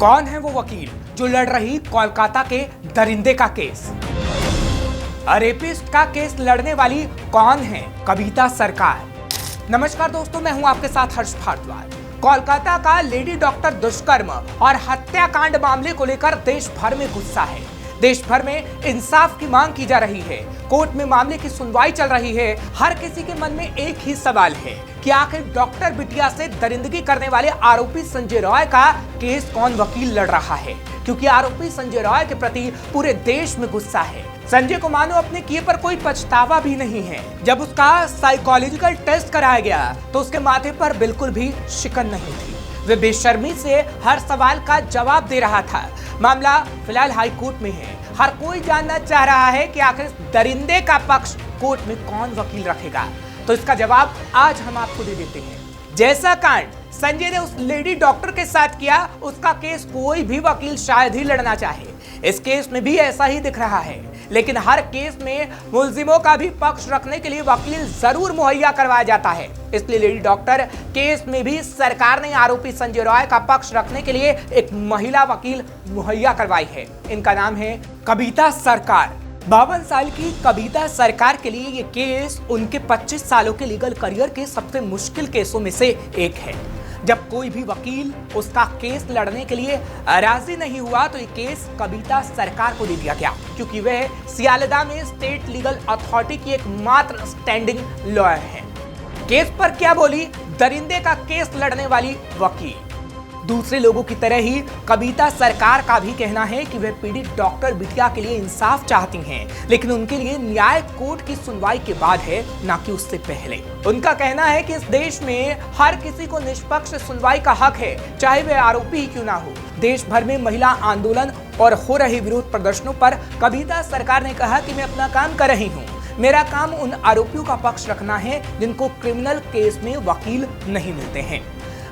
कौन है वो वकील जो लड़ रही कोलकाता के दरिंदे का केस? रेपिस्ट का केस लड़ने वाली कौन है? कविता सरकार। नमस्कार दोस्तों, मैं हूं आपके साथ हर्ष भारद्वाज। कोलकाता का लेडी डॉक्टर दुष्कर्म और हत्याकांड मामले को लेकर देश भर में गुस्सा है। देश भर में इंसाफ की मांग की जा रही है। कोर्ट में मामले की सुनवाई चल रही है। हर किसी के मन में एक ही सवाल है कि आखिर डॉक्टर बिटिया से दरिंदगी करने वाले आरोपी संजय रॉय का केस कौन वकील लड़ रहा है, क्योंकि आरोपी संजय रॉय के प्रति पूरे देश में गुस्सा है। संजय को मानो अपने किए पर कोई पछतावा भी नहीं है। जब उसका साइकोलॉजिकल टेस्ट कराया गया तो उसके माथे पर बिल्कुल भी शिकन नहीं थी। वे बेशर्मी से हर सवाल का जवाब दे रहा था। मामला फिलहाल हाई कोर्ट में है। हर कोई जानना चाह रहा है कि आखिर दरिंदे का पक्ष कोर्ट में कौन वकील रखेगा। तो इसका जवाब आज हम आपको दे देते हैं। जैसा कांड संजय ने उस लेडी डॉक्टर के साथ किया, उसका केस कोई भी वकील शायद ही लड़ना चाहे। इस केस में भी ऐसा ही दिख रहा है, लेकिन हर केस में मुलजिमों का भी पक्ष रखने के लिए वकील जरूर मुहैया करवाया जाता है। इसलिए लेडी डॉक्टर केस में भी सरकार ने आरोपी संजय रॉय का पक्ष रखने के लिए एक महिला वकील मुहैया करवाई है। इनका नाम है कविता सरकार। 52 साल की कविता सरकार के लिए ये केस उनके 25 सालों के लीगल करियर के सबसे मुश्किल केसों में से एक है। जब कोई भी वकील उसका केस लड़ने के लिए राजी नहीं हुआ तो ये केस कविता सरकार को दे दिया गया, क्योंकि वह सियालदा में स्टेट लीगल अथॉरिटी की एकमात्र स्टैंडिंग लॉयर है। केस पर क्या बोली दरिंदे का केस लड़ने वाली वकील? दूसरे लोगों की तरह ही कविता सरकार का भी कहना है कि वह पीड़ित डॉक्टर बिटिया के लिए इंसाफ चाहती हैं, लेकिन उनके लिए न्याय कोर्ट की सुनवाई के बाद है, ना कि उससे पहले। उनका कहना है कि इस देश में हर किसी को निष्पक्ष सुनवाई का हक है, चाहे वह आरोपी ही क्यों ना हो। देश भर में महिला आंदोलन और हो रहे विरोध प्रदर्शनों पर कविता सरकार ने कहा कि मैं अपना काम कर रही हूँ। मेरा काम उन आरोपियों का पक्ष रखना है जिनको क्रिमिनल केस में वकील नहीं मिलते हैं।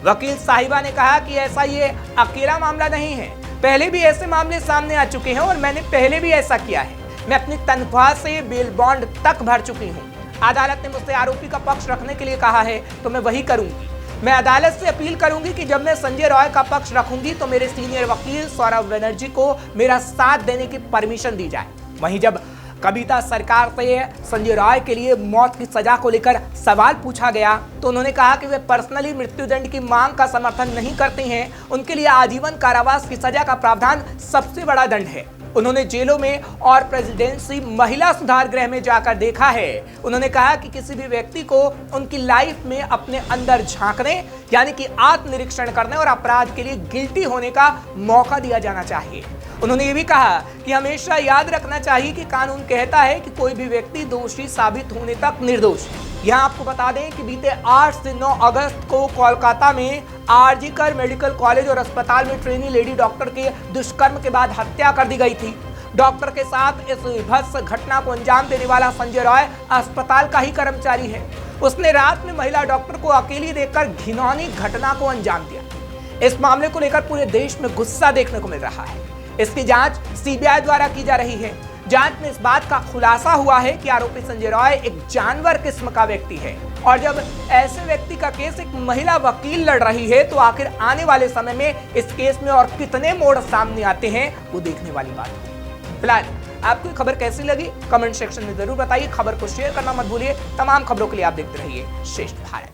वकील साहिबा ने कहा कि ऐसा ये अकेला मामला नहीं है, पहले भी ऐसे मामले सामने आ चुके हैं और मैंने पहले भी ऐसा किया है। मैं अपनी तनख्वाह से बेल बॉन्ड तक भर चुकी हूँ। अदालत ने मुझसे आरोपी का पक्ष रखने के लिए कहा है तो मैं वही करूंगी। मैं अदालत से अपील करूंगी कि जब मैं संजय रॉय का पक्ष रखूंगी तो मेरे सीनियर वकील सौरभ बनर्जी को मेरा साथ देने की परमिशन दी जाए। वहीं जब कविता सरकार से संजय रॉय के लिए मौत की सजा को लेकर सवाल पूछा गया तो उन्होंने कहा कि वे पर्सनली मृत्युदंड की मांग का समर्थन नहीं करते हैं। उनके लिए आजीवन कारावास की सजा का प्रावधान सबसे बड़ा दंड है। उन्होंने जेलों में और प्रेसिडेंसी महिला सुधार गृह में जाकर देखा है। उन्होंने कहा कि किसी भी व्यक्ति को उनकी लाइफ में अपने अंदर झांकने यानी कि आत्मनिरीक्षण करने और अपराध के लिए गिल्टी होने का मौका दिया जाना चाहिए। उन्होंने ये भी कहा कि हमेशा याद रखना चाहिए कि कानून कहता है कि कोई भी व्यक्ति दोषी साबित होने तक निर्दोष। यहाँ आपको बता दें कि बीते 8 से 9 अगस्त को कोलकाता में आरजी कर मेडिकल कॉलेज और अस्पताल में ट्रेनी लेडी डॉक्टर के दुष्कर्म के बाद हत्या कर दी गई थी। डॉक्टर के साथ इस विभत्स घटना को अंजाम देने वाला संजय रॉय अस्पताल का ही कर्मचारी है। उसने रात में महिला डॉक्टर को अकेली देखकर घिनौनी घटना को अंजाम दिया। इस मामले को लेकर पूरे देश में गुस्सा देखने को मिल रहा है। इसकी जांच सीबीआई द्वारा की जा रही है। जांच में इस बात का खुलासा हुआ है कि आरोपी संजय रॉय एक जानवर किस्म का व्यक्ति है, और जब ऐसे व्यक्ति का केस एक महिला वकील लड़ रही है तो आखिर आने वाले समय में इस केस में और कितने मोड़ सामने आते हैं वो देखने वाली बात है। फिलहाल आपको खबर कैसी लगी कमेंट सेक्शन में जरूर बताइए। खबर को शेयर करना मत भूलिए। तमाम खबरों के लिए आप देखते रहिए श्रेष्ठ भारत।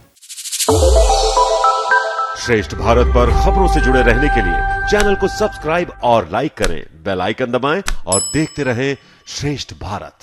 श्रेष्ठ भारत पर खबरों से जुड़े रहने के लिए चैनल को सब्सक्राइब और लाइक करें, बेल आइकन दबाएं और देखते रहें श्रेष्ठ भारत।